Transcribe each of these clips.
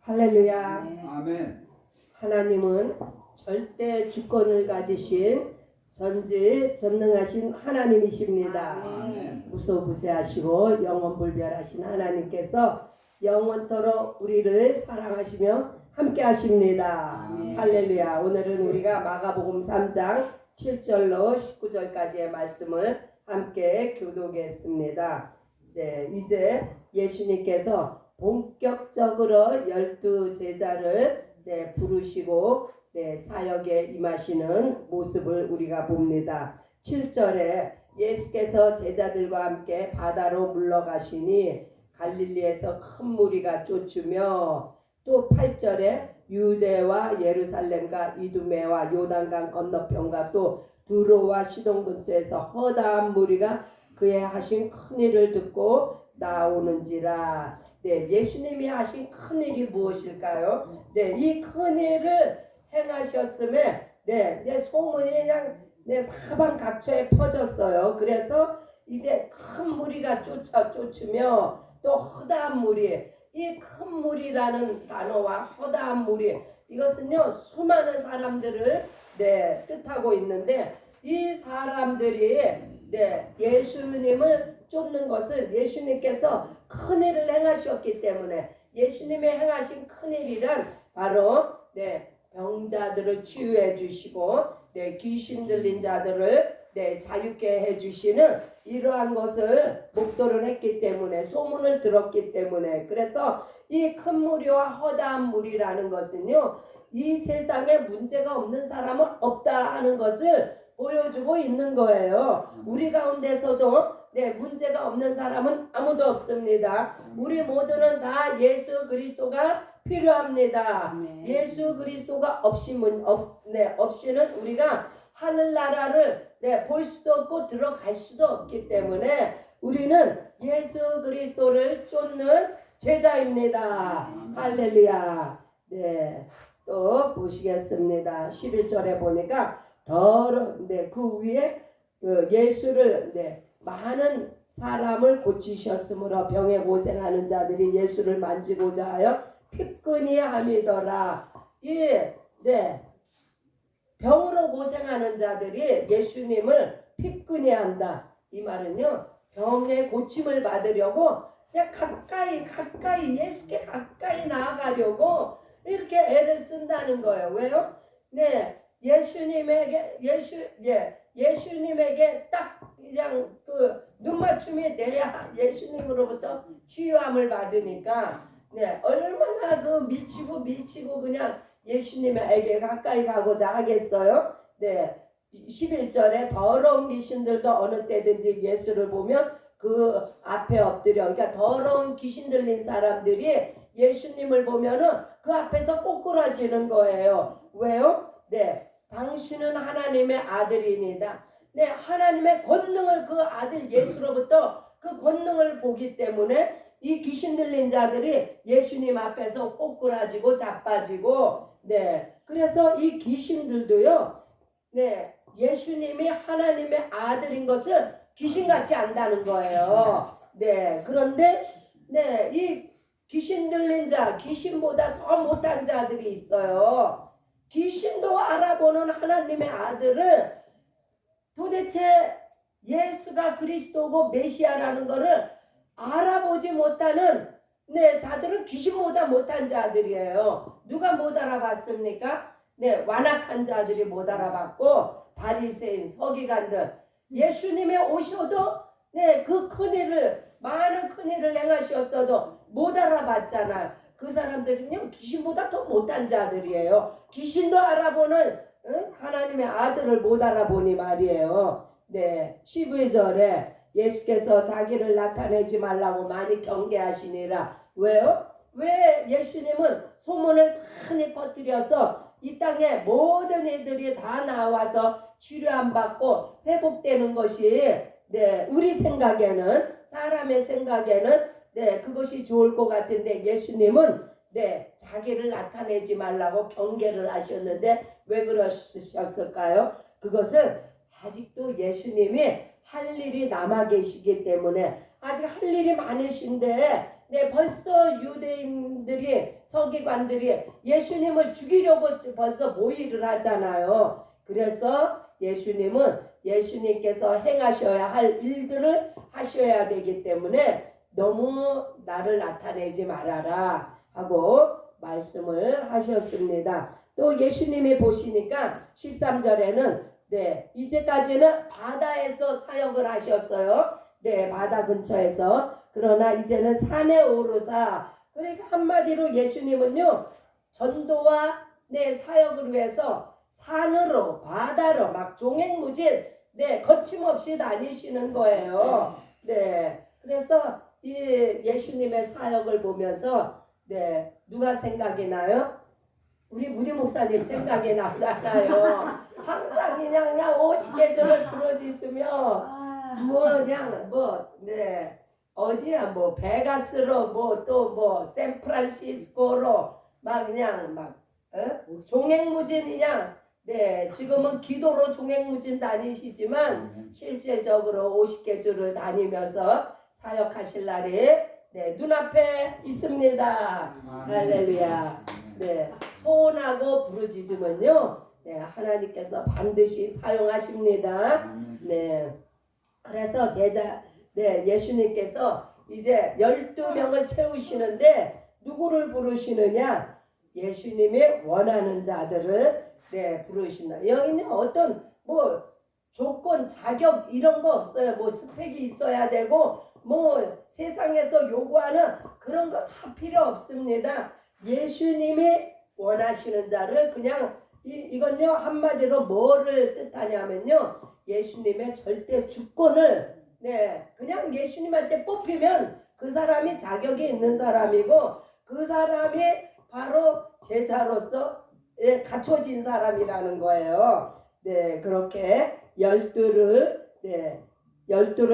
할렐루야. 아멘. 하나님은 절대 주권을 가지신 전지전능하신 하나님이십니다. 아멘. 무소부재하시고 영원불멸하신 하나님께서 영원토록 우리를 사랑하시며 함께 하십니다. 아멘. 할렐루야. 오늘은 우리가 마가복음 3장 7절로 19절까지의 말씀을 함께 교독했습니다. 네, 이제 예수님께서 본격적으로 12 제자를 부르시고 사역에 임하시는 모습을 우리가 봅니다. 7절에 예수께서 제자들과 함께 바다로 물러가시니 갈릴리에서 큰 무리가 쫓으며, 또 8절에 유대와 예루살렘과 이두메와 요단강 건너편과 또 두로와 시돈 근처에서 허다한 무리가 그의 하신 큰 일을 듣고 나오는지라. 예수님이 하신 큰 일이 무엇일까요? 이 큰 일을 행하셨음에 소문이 그냥 사방 각처에 퍼졌어요. 그래서 이제 큰 무리가 쫓으며 또 허다한 무리, 이 큰 무리라는 단어와 허다한 무리, 이것은요 수많은 사람들을 뜻하고 있는데, 이 사람들이 예수님을 쫓는 것은 예수님께서 큰 일을 행하셨기 때문에, 예수님이 행하신 큰 일이란 바로 병자들을 치유해 주시고 귀신 들린 자들을 자유케 해주시는 이러한 것을 목도를 했기 때문에, 소문을 들었기 때문에, 그래서 이 큰 무리와 허다한 무리라는 것은요 이 세상에 문제가 없는 사람은 없다 하는 것을 보여주고 있는 거예요. 우리 가운데서도 문제가 없는 사람은 아무도 없습니다. 우리 모두는 다 예수 그리스도가 필요합니다. 예수 그리스도가 없이는 우리가 하늘나라를 볼 수도 없고 들어갈 수도 없기 때문에 우리는 예수 그리스도를 쫓는 제자입니다. 할렐루야. 또 보시겠습니다. 11절에 보니까 그 위에 예수를 많은 사람을 고치셨으므로 병에 고생하는 자들이 예수를 만지고자 하여 핍근히 함이더라. 병으로 고생하는 자들이 예수님을 핍근히 한다. 이 말은요 병의 고침을 받으려고 그냥 가까이 예수께 가까이 나아가려고 이렇게 애를 쓴다는 거예요. 왜요? 예수님에게 딱 그냥 그 눈맞춤이 돼야 예수님으로부터 치유함을 받으니까 얼마나 그 밀치고 그냥 예수님에게 가까이 가고자 하겠어요. 11절에 더러운 귀신들도 어느 때든지 예수를 보면 그 앞에 엎드려, 그러니까 더러운 귀신 들린 사람들이 예수님을 보면은 그 앞에서 꼬꾸라지는 거예요. 왜요? 당신은 하나님의 아들이니다. 하나님의 권능을 그 아들 예수로부터 그 권능을 보기 때문에 이 귀신 들린 자들이 예수님 앞에서 꼬꾸라지고 자빠지고, 그래서 이 귀신들도요, 예수님이 하나님의 아들인 것을 귀신같이 안다는 거예요. 그런데 이 귀신 들린 자, 귀신보다 더 못한 자들이 있어요. 귀신도 알아보는 하나님의 아들을 도대체 예수가 그리스도고 메시아라는 것을 알아보지 못하는 자들은 귀신보다 못한 자들이에요. 누가 못 알아봤습니까? 완악한 자들이 못 알아봤고, 바리새인, 서기관들, 예수님이 오셔도 그 큰일을, 많은 큰일을 행하셨어도 못 알아봤잖아요. 그 사람들은요 귀신보다 더 못한 자들이에요. 귀신도 알아보는 하나님의 아들을 못 알아보니 말이에요. 12절에 예수께서 자기를 나타내지 말라고 많이 경계하시니라. 왜요? 왜 예수님은 소문을 많이 퍼뜨려서 이 땅에 모든 이들이 다 나와서 치료안 받고 회복되는 것이 우리 생각에는, 사람의 생각에는 그것이 좋을 것 같은데, 예수님은 자기를 나타내지 말라고 경계를 하셨는데 왜 그러셨을까요? 그것은 아직도 예수님이 할 일이 남아 계시기 때문에, 아직 할 일이 많으신데 네, 벌써 유대인들이 서기관들이 예수님을 죽이려고 벌써 모의를 하잖아요. 그래서 예수님께서 행하셔야 할 일들을 하셔야 되기 때문에 너무 나를 나타내지 말아라 하고 말씀을 하셨습니다. 또 예수님이 보시니까 13절에는 네, 이제까지는 바다에서 사역을 하셨어요. 네, 바다 근처에서. 그러나 이제는 산에 오르사. 그러니까 한마디로 예수님은요, 전도와 네, 사역을 위해서 산으로, 바다로 막 종횡무진, 네, 거침없이 다니시는 거예요. 네, 그래서 이 예수님의 사역을 보면서 네, 누가 생각이 나요? 우리 무디 목사님 생각이 나잖아요. 항상 그냥 50계절을 부러지시며 네, 어디야 베가스로 또 샌프란시스코로 막 그냥 종횡무진이냐. 네, 지금은 기도로 종횡무진 다니시지만 실질적으로 50계절을 다니면서 사역하실 날이 네, 눈앞에 있습니다. 할렐루야. 네, 소원하고 부르짖으면요, 네, 하나님께서 반드시 사용하십니다. 네, 그래서 예수님께서 이제 12명을 채우시는데 누구를 부르시느냐? 예수님이 원하는 자들을 네, 부르신다. 여기는 어떤 조건, 자격 이런 거 없어요. 스펙이 있어야 되고 세상에서 요구하는 그런 거 다 필요 없습니다. 예수님이 원하시는 자를 그냥 이건요 한마디로 뭐를 뜻하냐면요, 예수님의 절대 주권을 네, 그냥 예수님한테 뽑히면 그 사람이 자격이 있는 사람이고 그 사람이 바로 제자로서 갖춰진 사람이라는 거예요. 네, 그렇게 열두를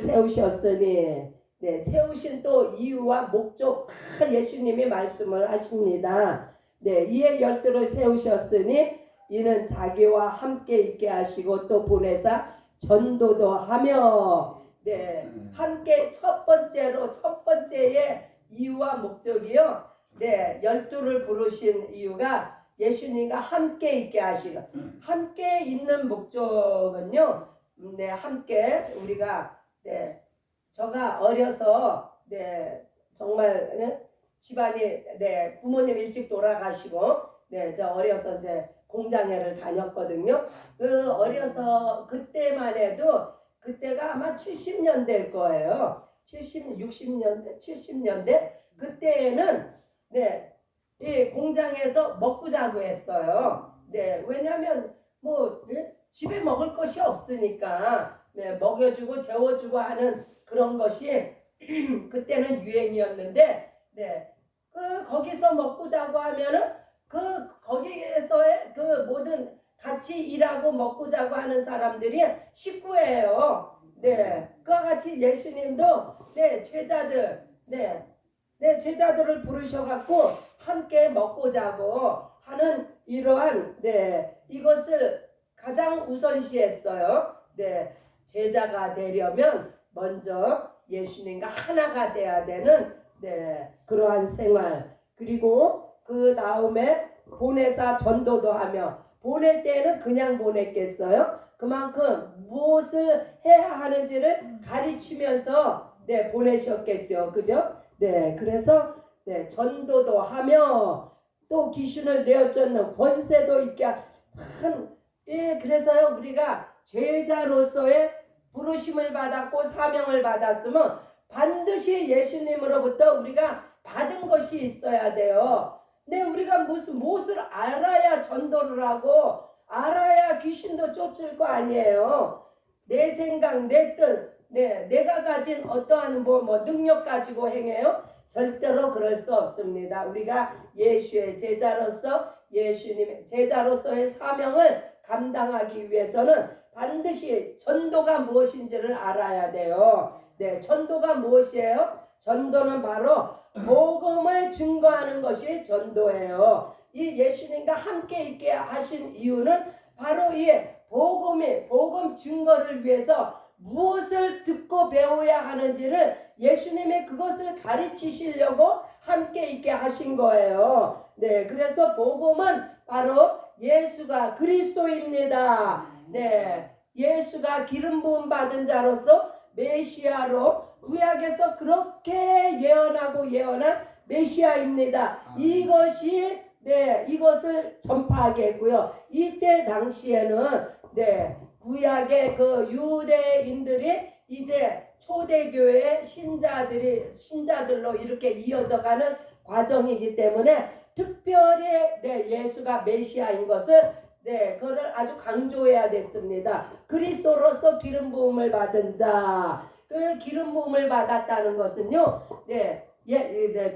세우셨으니 네, 세우신 또 이유와 목적 예수님이 말씀을 하십니다. 네, 이에 열두를 세우셨으니 이는 자기와 함께 있게 하시고 또 보내사 전도도 하며 네, 함께 첫 번째의 이유와 목적이요. 네, 열두를 부르신 이유가 예수님과 함께 있게 하시고 함께 있는 목적은요. 네, 함께 우리가 네, 저가 어려서 네, 정말 네, 집안이 네, 부모님 일찍 돌아가시고 네, 저 어려서 이제 공장회를 다녔거든요. 그 어려서 그때만 해도 그때가 아마 70년대일 거예요. 60년대, 70년대 그때에는 네, 이 공장에서 먹고 자고 했어요. 네, 왜냐하면 네, 집에 먹을 것이 없으니까 네, 먹여주고 재워주고 하는 그런 것이 그때는 유행이었는데 네, 거기서 먹고 자고 하면은 거기에서의 모든 같이 일하고 먹고 자고 하는 사람들이 식구예요. 네, 그와 같이 예수님도 네, 제자들을 부르셔갖고 함께 먹고 자고 하는 이러한 이것을 가장 우선시했어요. 네, 제자가 되려면 먼저 예수님과 하나가 돼야 되는 그러한 생활, 그리고 그 다음에 보내사 전도도 하며, 보낼 때는 그냥 보냈겠어요? 그만큼 무엇을 해야 하는지를 가르치면서 보내셨겠죠. 그죠? 네, 그래서 전도도 하며 또 귀신을 내어쫓는 권세도 있게 그래서요 우리가 제자로서의 부르심을 받았고 사명을 받았으면 반드시 예수님으로부터 우리가 받은 것이 있어야 돼요. 네, 우리가 무엇을 알아야 전도를 하고 알아야 귀신도 쫓을 거 아니에요. 내 생각, 내 뜻, 내가 가진 어떠한 능력 가지고 행해요? 절대로 그럴 수 없습니다. 우리가 예수의 제자로서 예수님의 제자로서의 사명을 감당하기 위해서는 반드시 전도가 무엇인지를 알아야 돼요. 네, 전도가 무엇이에요? 전도는 바로 복음을 증거하는 것이 전도예요. 이 예수님과 함께 있게 하신 이유는 바로 이 복음 증거를 위해서 무엇을 듣고 배워야 하는지를 예수님이 그것을 가르치시려고 함께 있게 하신 거예요. 네, 그래서 복음은 바로 예수가 그리스도입니다. 네, 예수가 기름 부음 받은 자로서 메시아로 구약에서 그렇게 예언하고 예언한 메시아입니다. 이것이 이것을 전파하게 했고요. 이때 당시에는 구약의 그 유대인들이 이제 초대교회 신자들로 이렇게 이어져가는 과정이기 때문에 특별히 예수가 메시아인 것을 그거를 아주 강조해야 됐습니다. 그리스도로서 기름 부음을 받은 자, 그 기름 부음을 받았다는 것은요,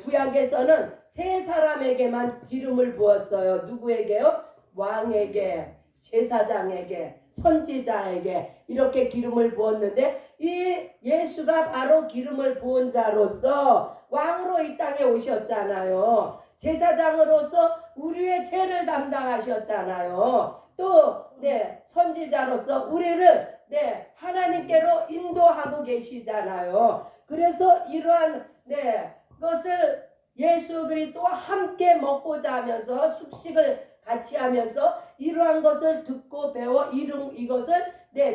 구약에서는 세 사람에게만 기름을 부었어요. 누구에게요? 왕에게, 제사장에게, 선지자에게 이렇게 기름을 부었는데 이 예수가 바로 기름을 부은 자로서 왕으로 이 땅에 오셨잖아요. 제사장으로서 우리의 죄를 담당하셨잖아요. 또 선지자로서 우리를 하나님께로 인도하고 계시잖아요. 그래서 이러한 것을 예수 그리스도와 함께 먹고자 하면서 숙식을 같이 하면서 이러한 것을 듣고 배워 이것을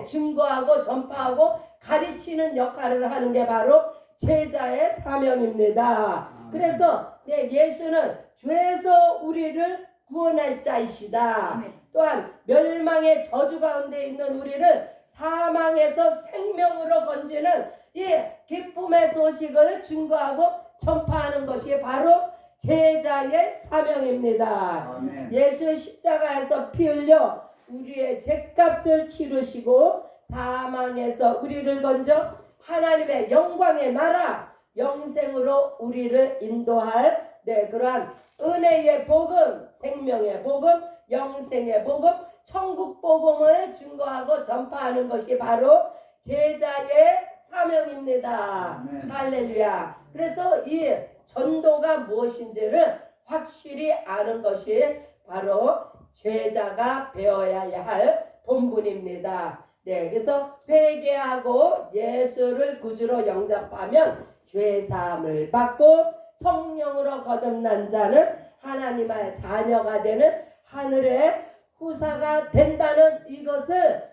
증거하고 전파하고 가르치는 역할을 하는 게 바로 제자의 사명입니다. 그래서 예수는 죄에서 우리를 구원할 자이시다. 또한 멸망의 저주 가운데 있는 우리를 사망에서 생명으로 건지는 이 기쁨의 소식을 증거하고 전파하는 것이 바로 제자의 사명입니다. 아멘. 예수 십자가에서 피 흘려 우리의 죄값을 치르시고 사망에서 우리를 건져 하나님의 영광의 나라 영생으로 우리를 인도할 그러한 은혜의 복음, 생명의 복음, 영생의 복음, 천국 복음을 증거하고 전파하는 것이 바로 제자의 사명입니다. 아멘. 할렐루야. 그래서 이 전도가 무엇인지를 확실히 아는 것이 바로 제자가 배워야 할 본분입니다. 그래서 회개하고 예수를 구주로 영접하면 죄사함을 받고 성령으로 거듭난 자는 하나님의 자녀가 되는 하늘의 후사가 된다는 이것을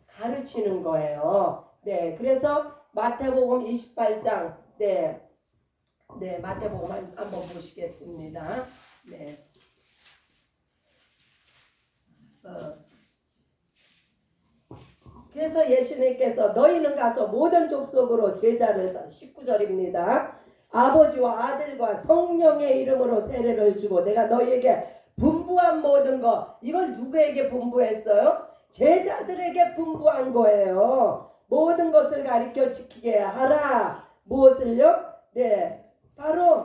가르치는 거예요. 그래서 마태복음 28장 마태복음 한번 보시겠습니다. 그래서 예수님께서 너희는 가서 모든 족속으로 제자를 19절입니다. 아버지와 아들과 성령의 이름으로 세례를 주고 내가 너희에게 분부한 모든 것, 이걸 누구에게 분부했어요? 제자들에게 분부한 거예요. 모든 것을 가르쳐 지키게 하라. 무엇을요? 바로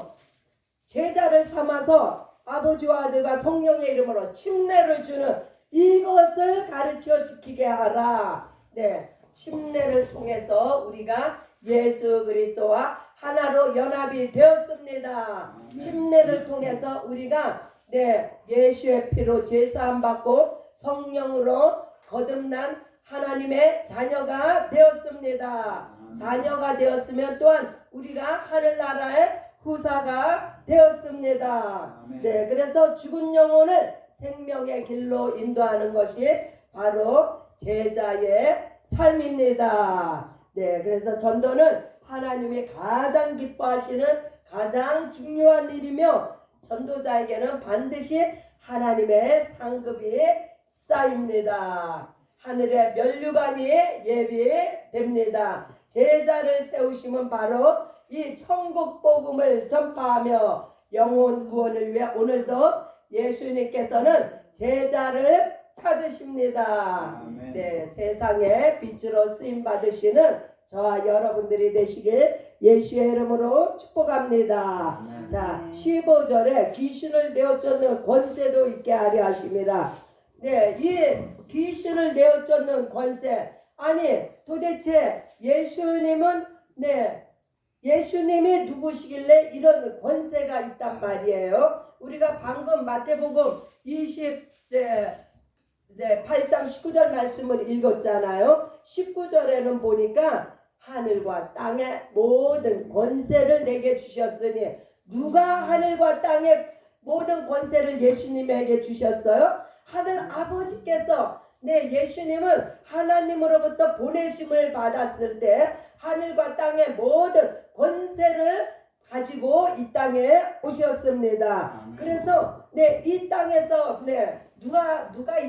제자를 삼아서 아버지와 아들과 성령의 이름으로 침례를 주는 이것을 가르쳐 지키게 하라. 침례를 통해서 우리가 예수 그리스도와 하나로 연합이 되었습니다. 침례를 통해서 우리가 예수의 피로 죄사함 받고 성령으로 거듭난 하나님의 자녀가 되었습니다. 자녀가 되었으면 또한 우리가 하늘나라의 후사가 되었습니다. 그래서 죽은 영혼을 생명의 길로 인도하는 것이 바로 제자의 삶입니다. 그래서 전도는 하나님이 가장 기뻐하시는 가장 중요한 일이며 전도자에게는 반드시 하나님의 상급이 쌓입니다. 하늘의 면류관이 예비됩니다. 제자를 세우시면 바로 이 천국 복음을 전파하며 영혼 구원을 위해 오늘도 예수님께서는 제자를 찾으십니다. 세상의 빛으로 쓰임 받으시는 저와 여러분들이 되시길 예수의 이름으로 축복합니다. 자, 15절에 귀신을 내어쫓는 권세도 있게 하려 하십니다. 이 귀신을 내어쫓는 권세, 아니 도대체 예수님이 누구시길래 이런 권세가 있단 말이에요. 우리가 방금 마태복음 8장 19절 말씀을 읽었잖아요. 19절에는 보니까 하늘과 땅의 모든 권세를 내게 주셨으니, 누가 하늘과 땅의 모든 권세를 예수님에게 주셨어요? 하늘 아버지께서. 예수님은 하나님으로부터 보내심을 받았을 때 하늘과 땅의 모든 권세를 가지고 이 땅에 오셨습니다. 그래서 이 땅에서 누가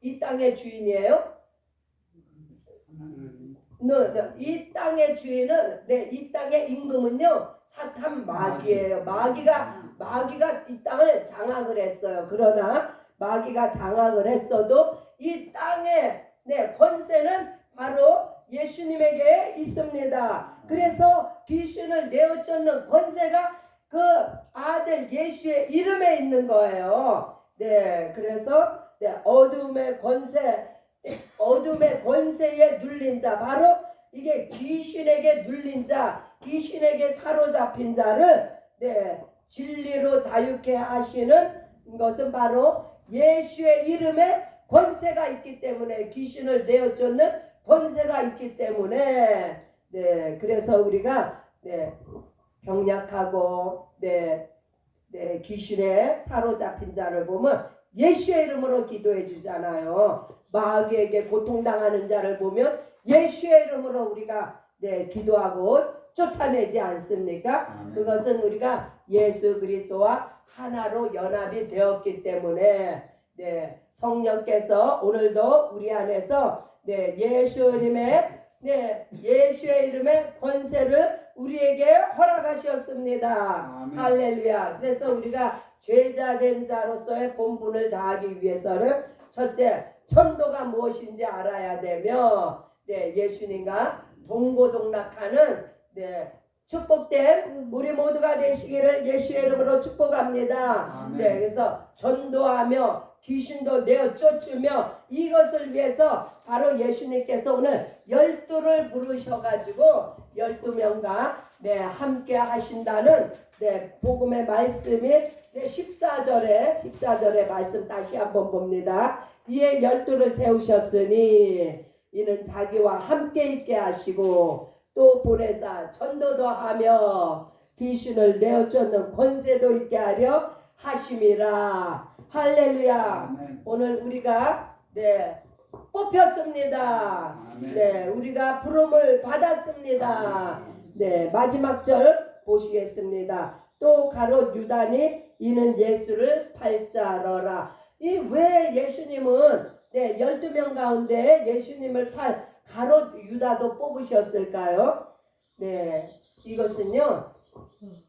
이 땅의 주인이에요? 이 땅의 주인은 이 땅의 임금은요 사탄 마귀예요. 마귀가 이 땅을 장악을 했어요. 그러나 마귀가 장악을 했어도 이 땅의 권세는 바로 예수님에게 있습니다. 그래서 귀신을 내어쫓는 권세가 그 아들 예수의 이름에 있는 거예요. 그래서 어둠의 권세에 눌린 자, 바로 이게 귀신에게 눌린 자, 귀신에게 사로잡힌 자를 진리로 자유케 하시는 것은 바로 예수의 이름에 권세가 있기 때문에, 귀신을 내어쫓는 권세가 있기 때문에, 그래서 우리가 병약하고 귀신에 사로잡힌 자를 보면 예수의 이름으로 기도해 주잖아요. 마귀에게 고통당하는 자를 보면 예수의 이름으로 우리가 기도하고 쫓아내지 않습니까? 그것은 우리가 예수 그리스도와 하나로 연합이 되었기 때문에 성령께서 오늘도 우리 안에서 예수님의 예수의 이름의 권세를 우리에게 허락하셨습니다. 할렐루야. 그래서 우리가 제자된 자로서의 본분을 다하기 위해서는 첫째, 전도가 무엇인지 알아야 되며, 예수님과 동고동락하는 축복된 우리 모두가 되시기를 예수의 이름으로 축복합니다. 그래서 전도하며 귀신도 내어 쫓으며, 이것을 위해서 바로 예수님께서 오늘 12를 부르셔가지고 12명과 함께 하신다는 복음의 말씀이 14절의 말씀 다시 한번 봅니다. 이에 12를 세우셨으니 이는 자기와 함께 있게 하시고 또 보내사 전도도 하며 귀신을 내어쫓는 권세도 있게 하려 하심이라. 할렐루야. 오늘 우리가 뽑혔습니다. 우리가 부름을 받았습니다. 마지막 절 보시겠습니다. 또 가롯 유다니 이는 예수를 팔자러라. 왜 예수님은 12명 가운데 예수님을 팔 가롯 유다도 뽑으셨을까요? 이것은요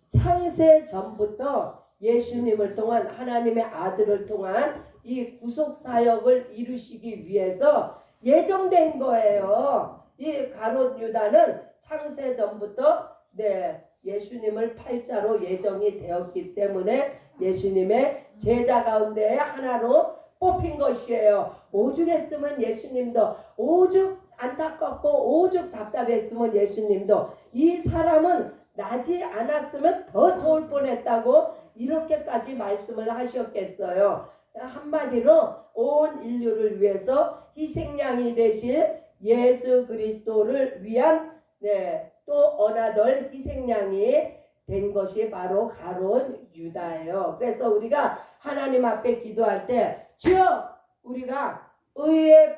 창세 전부터 예수님을 통한, 하나님의 아들을 통한 이 구속 사역을 이루시기 위해서 예정된 거예요. 이 가롯 유다는 창세 전부터 예수님을 팔자로 예정이 되었기 때문에 예수님의 제자 가운데 하나로 뽑힌 것이에요. 오죽했으면 예수님도, 오죽 안타깝고 오죽 답답했으면 예수님도 이 사람은 나지 않았으면 더 좋을 뻔했다고 이렇게까지 말씀을 하셨겠어요. 한마디로 온 인류를 위해서 희생양이 되실 예수 그리스도를 위한 또 어나덜 희생양이 된 것이 바로 가롯 유다예요. 그래서 우리가 하나님 앞에 기도할 때 주여, 우리가 의의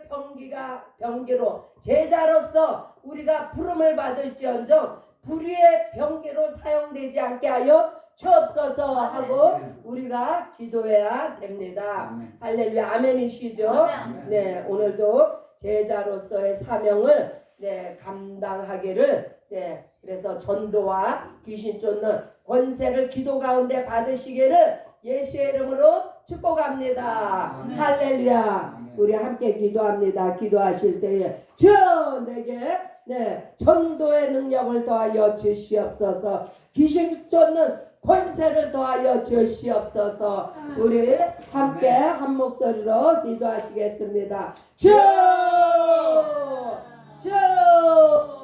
병기로 제자로서 우리가 부름을 받을지언정 불의의 병기로 사용되지 않게 하여 주옵소서 하고 우리가 기도해야 됩니다. 할렐루야. 아멘이시죠? 오늘도 제자로서의 사명을 감당하기를 그래서 전도와 귀신 쫓는 권세를 기도 가운데 받으시기를 예수의 이름으로 축복합니다. 할렐루야. 우리 함께 기도합니다. 기도하실 때에 주여 내게 전도의 능력을 더하여 주시옵소서. 귀신 쫓는 권세를 더하여 주시옵소서. 우리 함께 한 목소리로 기도하시겠습니다. 주여 주여